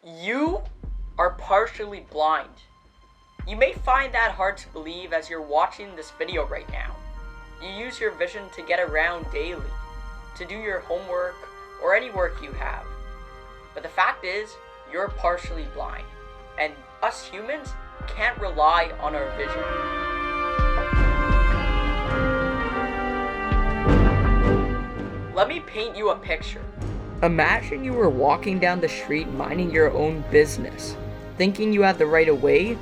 You are partially blind. You may find that hard to believe as you're watching this video right now. You use your vision to get around daily, to do your homework or any work you have. But the fact is, you're partially blind, and us humans can't rely on our vision. Let me paint you a picture. Imagine you were walking down the street minding your own business, thinking you had the right of way,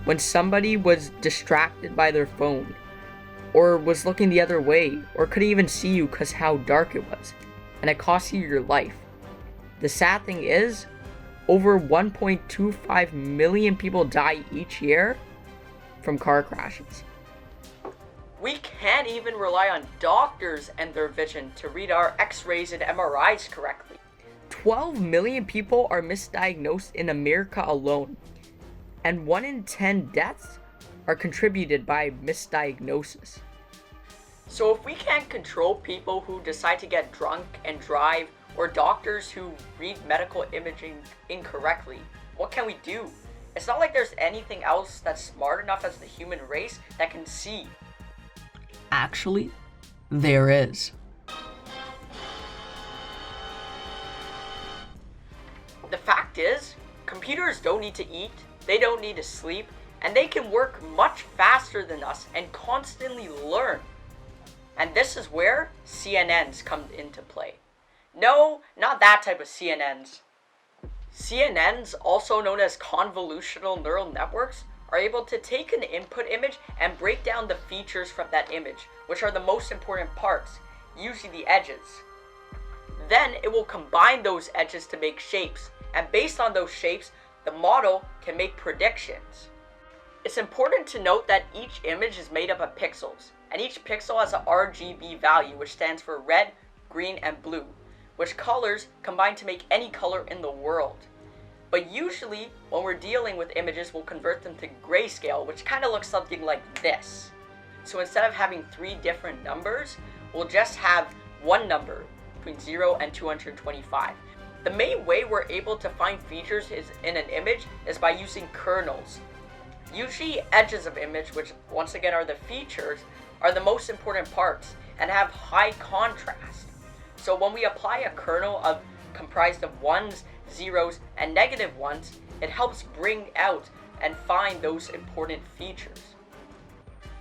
when somebody was distracted by their phone, or was looking the other way, or couldn't even see you because how dark it was, and it cost you your life. The sad thing is, over 1.25 million people die each year from car crashes. We can't even rely on doctors and their vision to read our x-rays and MRIs correctly. 12 million people are misdiagnosed in America alone, and 1 in 10 deaths are contributed by misdiagnosis. So if we can't control people who decide to get drunk and drive, or doctors who read medical imaging incorrectly, what can we do? It's not like there's anything else that's smart enough as the human race that can see. Actually, there is. The fact is, computers don't need to eat, they don't need to sleep, and they can work much faster than us and constantly learn. And this is where CNNs come into play. No, not that type of CNNs. CNNs, also known as convolutional neural networks, are able to take an input image and break down the features from that image, which are the most important parts, usually the edges. Then it will combine those edges to make shapes, and based on those shapes, the model can make predictions. It's important to note that each image is made up of pixels, and each pixel has a RGB value, which stands for red, green, and blue, which colors combine to make any color in the world. But usually, when we're dealing with images, we'll convert them to grayscale, which kind of looks something like this. So instead of having 3 different numbers, we'll just have one number between 0 and 225. The main way we're able to find features in an image is by using kernels. Usually edges of image, which once again are the features, are the most important parts and have high contrast. So when we apply a kernel comprised of ones, zeros, and negative ones, it helps bring out and find those important features.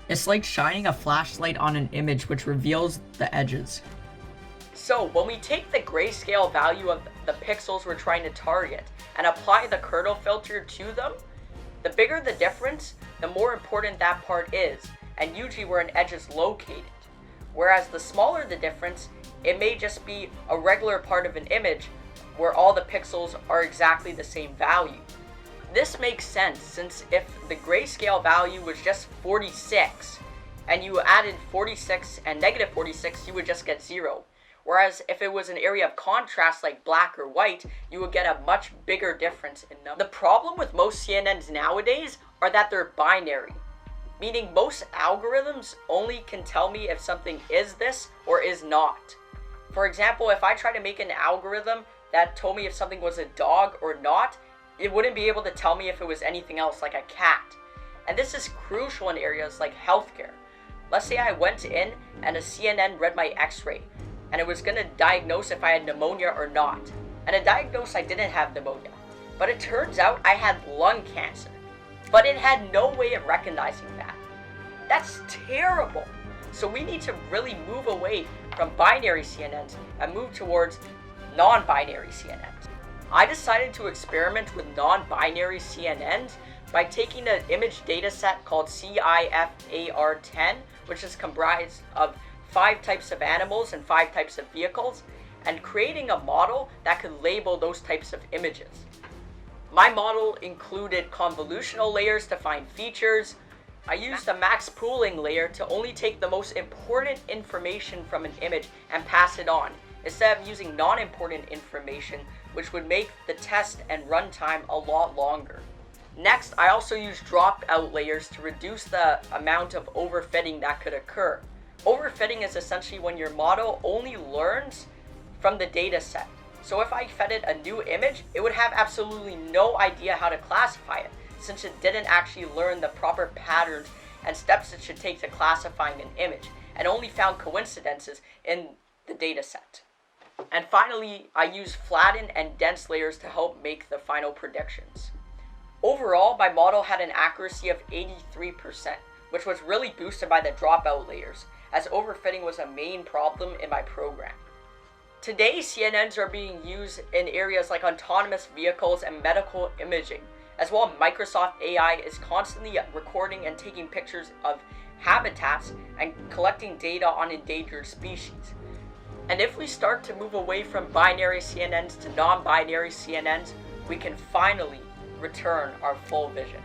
It's like shining a flashlight on an image which reveals the edges. So when we take the grayscale value of the pixels we're trying to target and apply the kernel filter to them, the bigger the difference, the more important that part is, and usually where an edge is located. Whereas the smaller the difference, it may just be a regular part of an image where all the pixels are exactly the same value. This makes sense, since if the grayscale value was just 46 and you added 46 and negative 46, you would just get 0. Whereas if it was an area of contrast like black or white, you would get a much bigger difference in number. The problem with most CNNs nowadays are that they're binary, meaning most algorithms only can tell me if something is this or is not. For example, if I try to make an algorithm that told me if something was a dog or not, it wouldn't be able to tell me if it was anything else like a cat. And this is crucial in areas like healthcare. Let's say I went in and a CNN read my x-ray, and it was going to diagnose if I had pneumonia or not. And it diagnosed I didn't have pneumonia. But it turns out I had lung cancer. But it had no way of recognizing that. That's terrible. So we need to really move away from binary CNNs and move towards non-binary CNNs. I decided to experiment with non-binary CNNs by taking an image dataset called CIFAR10, which is comprised of 5 types of animals and 5 types of vehicles, and creating a model that could label those types of images. My model included convolutional layers to find features. I used a max pooling layer to only take the most important information from an image and pass it on, instead of using non-important information, which would make the test and runtime a lot longer. Next, I also used dropout layers to reduce the amount of overfitting that could occur. Overfitting is essentially when your model only learns from the data set, So if I fed it a new image, it would have absolutely no idea how to classify it, since it didn't actually learn the proper patterns and steps it should take to classifying an image, and only found coincidences in the data set. And finally, I use flattened and dense layers to help make the final predictions. Overall, my model had an accuracy of 83%, which was really boosted by the dropout layers, as overfitting was a main problem in my program. Today, CNNs are being used in areas like autonomous vehicles and medical imaging. As well, Microsoft AI is constantly recording and taking pictures of habitats and collecting data on endangered species. And if we start to move away from binary CNNs to non-binary CNNs, we can finally return our full vision.